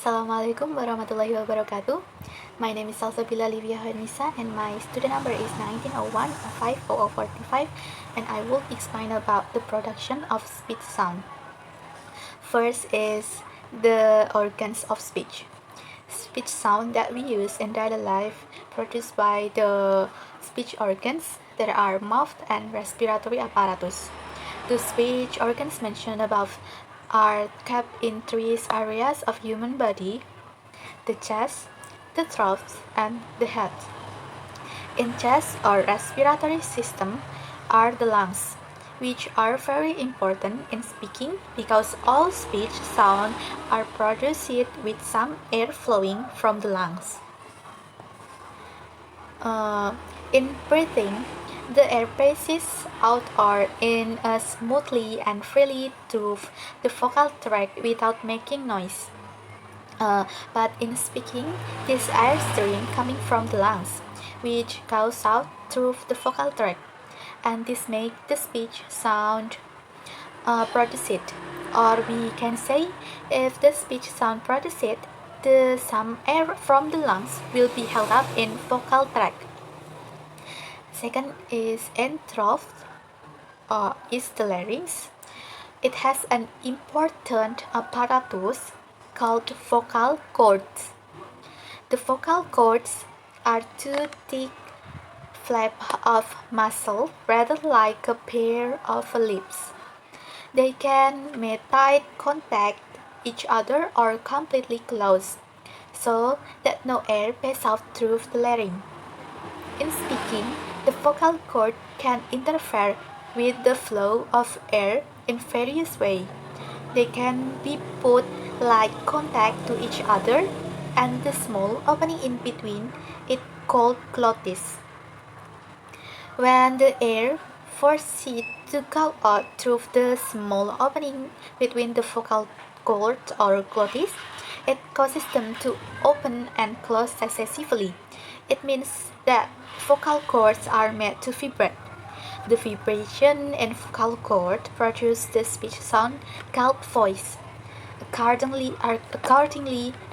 Assalamualaikum warahmatullahi wabarakatuh. My name is Salsabila Alifia and my student number is 1901-50045 and I will explain about the production of speech sound. First is the organs of speech. Speech sound that we use in daily life produced by the speech organs that are mouth and respiratory apparatus. The speech organs mentioned above are kept in three areas of human body: the chest, the throat, and the head. In chest or respiratory system are the lungs, which are very important in speaking because all speech sound are produced with some air flowing from the lungs. In breathing, the air passes out or in smoothly and freely through the vocal tract without making noise. But in speaking, this air stream coming from the lungs, which goes out through the vocal tract, and this makes the speech sound produced. Or we can say, if the speech sound produced, some air from the lungs will be held up in vocal tract. Second is throat or is the larynx. It has an important apparatus called vocal cords. The vocal cords are two thick flaps of muscle, rather like a pair of lips. They can make tight contact each other or completely close, so that no air passes out through the larynx. In speaking, the vocal cord can interfere with the flow of air in various ways. They can be put like contact to each other, and the small opening in between is called glottis. When the air forces to go out through the small opening between the vocal cord or glottis, it causes them to open and close successively. It means that vocal cords are made to vibrate. The vibration in vocal cord produces the speech sound called voice. Accordingly,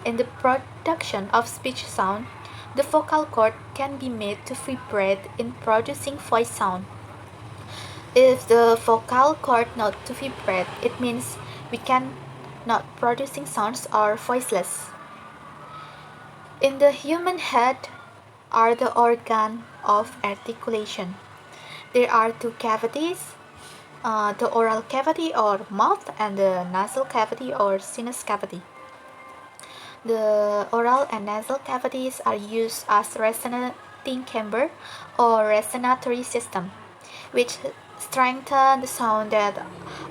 in the production of speech sound, the vocal cord can be made to vibrate in producing voice sound. If the vocal cord not to vibrate, it means we can not producing sounds or voiceless. In the human head are the organ of articulation. There are two cavities, the oral cavity or mouth and the nasal cavity or sinus cavity. The oral and nasal cavities are used as resonating chamber or resonatory system, which strengthen the sound that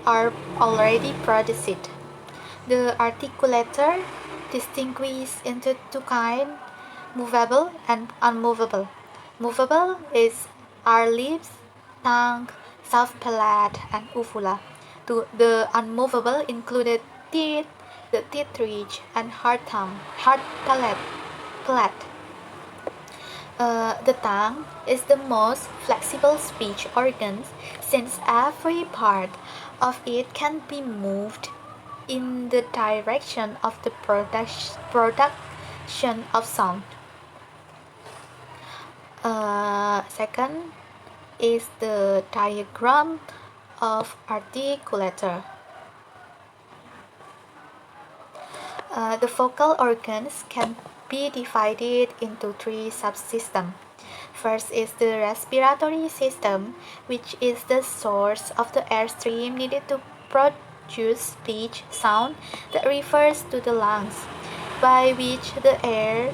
are already produced. The articulator distinguishes into two kinds, movable and unmovable. Movable is our lips, tongue, soft palate, and uvula. The unmovable included teeth, the teeth ridge, and hard tongue, hard palate. The tongue is the most flexible speech organ since every part of it can be moved in the direction of the production of sound. Second is the diagram of articulator. The vocal organs can be divided into three subsystems. First is the respiratory system, which is the source of the airstream needed to produce speech sound that refers to the lungs, by which the air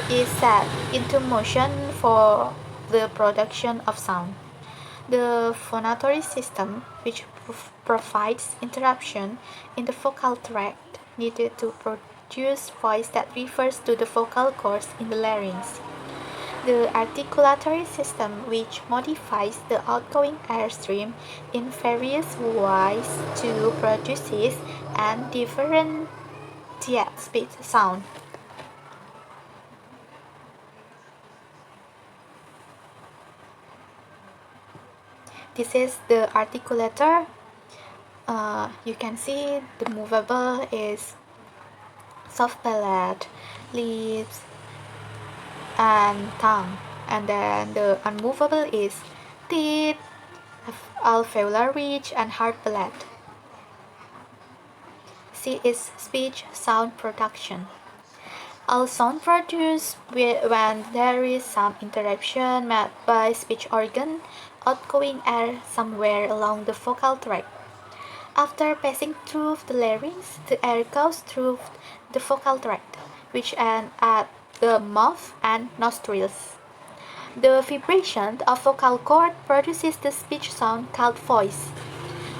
is set into motion for the production of sound. The phonatory system, which provides interruption in the vocal tract needed to produce voice that refers to the vocal cords in the larynx. The articulatory system, which modifies the outgoing airstream in various ways to produce and differentiate speech sound. This is the articulator. You can see the movable is soft palate, lips, and tongue, and then the unmovable is teeth, alveolar ridge, and hard palate. C is speech sound production. All sound produced when there is some interruption made by speech organ outgoing air somewhere along the vocal tract. After passing through the larynx, the air goes through the vocal tract, which ends at the mouth and nostrils. The vibration of vocal cord produces the speech sound called voice,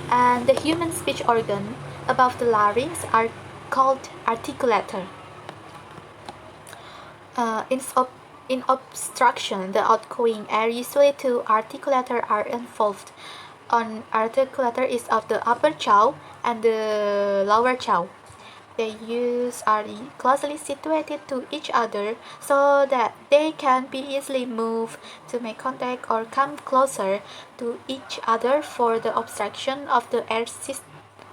and the human speech organ above the larynx are called articulator. Uh, in, in obstruction, the outgoing air usually two articulator are involved. An articulator is of the upper jaw and the lower jaw. The use are closely situated to each other so that they can be easily moved to make contact or come closer to each other for the obstruction of the air system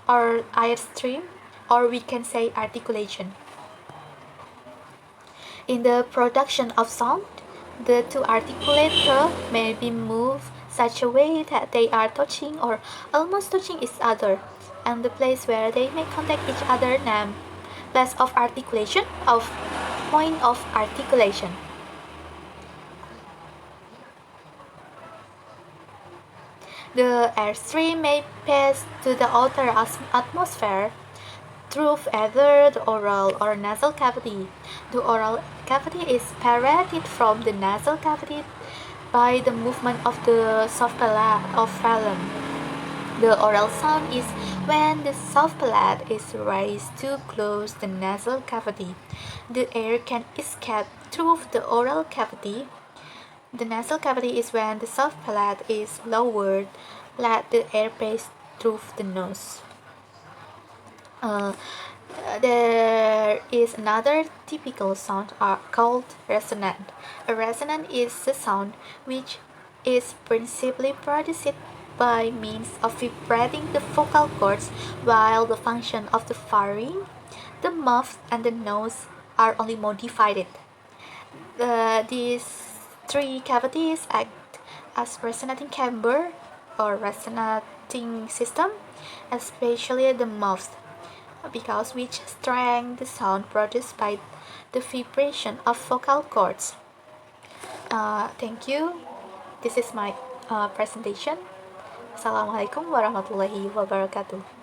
or air stream, or we can say articulation. In the production of sound, the two articulators may be moved such a way that they are touching or almost touching each other, and the place where they may contact each other named place of articulation of point of articulation. The airstream may pass to the outer atmosphere through either the oral or nasal cavity. The oral cavity is separated from the nasal cavity by the movement of the soft palate of phlegm. The oral sound is when the soft palate is raised to close the nasal cavity. The air can escape through the oral cavity. The nasal cavity is when the soft palate is lowered, let the air pass through the nose. Uh, there is another typical sound called resonant. A resonant is a sound which is principally produced by means of vibrating the vocal cords, while the function of the pharynx, the mouth, and the nose are only modified. These three cavities act as resonating chamber or resonating system, especially the mouth, because which strengthens the sound produced by the vibration of vocal cords. Thank you. This is my presentation. Assalamualaikum warahmatullahi wabarakatuh.